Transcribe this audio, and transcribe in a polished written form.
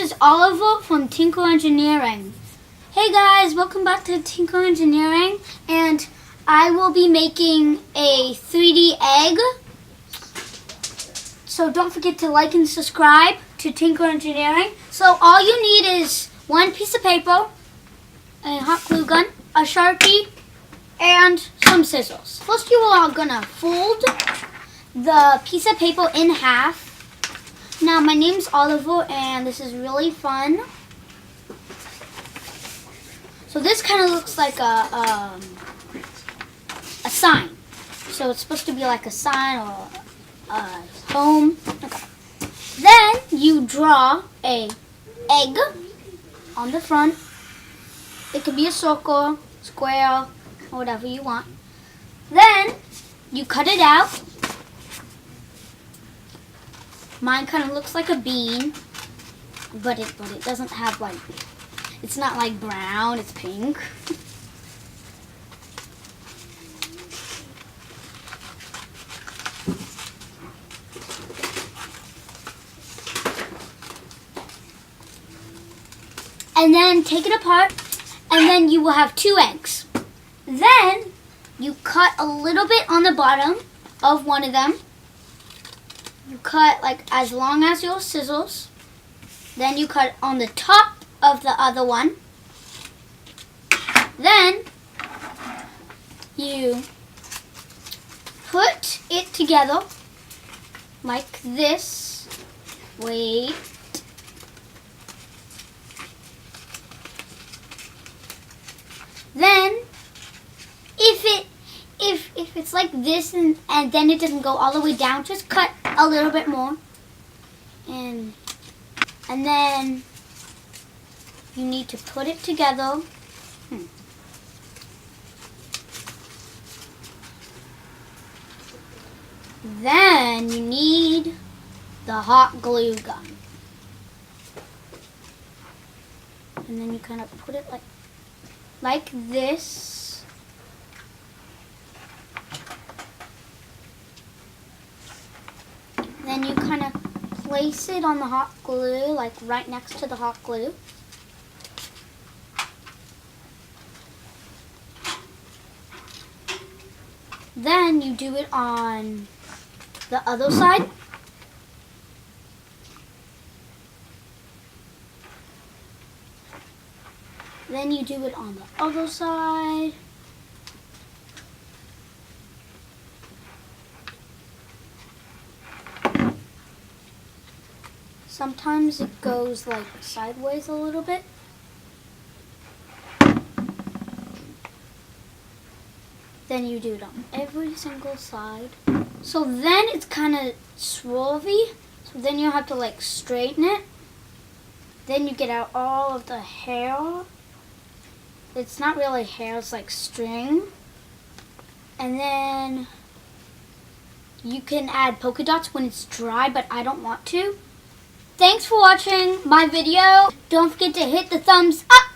is Oliver from Tinker Engineering. Hey guys, welcome back to Tinker Engineering, and I will be making a 3D egg. So don't forget to like and subscribe to Tinker Engineering. So all you need is one piece of paper, a hot glue gun, a Sharpie, and some scissors. First you are gonna fold the piece of paper in half. Now my name's Oliver and this is really fun. So this kind of looks like a sign. So it's supposed to be like a sign or a home. Okay. Then you draw a egg on the front. It could be a circle, square, or whatever you want. Then you cut it out. Mine kind of looks like a bean, but it doesn't have like, it's not like brown, it's pink. And then take it apart, and then you will have 2 eggs. Then you cut a little bit on the bottom of one of them. You cut like as long as your scissors. Then you cut on the top of the other one. Then you put it together like this. Wait. Then if it's like this and then it doesn't go all the way down, just cut a little bit more. And then you need to put it together. Then you need the hot glue gun. And then you kind of put it like this. Then you kind of place it on the hot glue, like right next to the hot glue. Then you do it on the other side. Then you do it on the other side. Sometimes it goes like sideways a little bit. Then you do it on every single side. So then it's kind of swirly. So then you have to like straighten it. Then you get out all of the hair. It's not really hair, it's like string. And then you can add polka dots when it's dry, but I don't want to. Thanks for watching my video. Don't forget to hit the thumbs up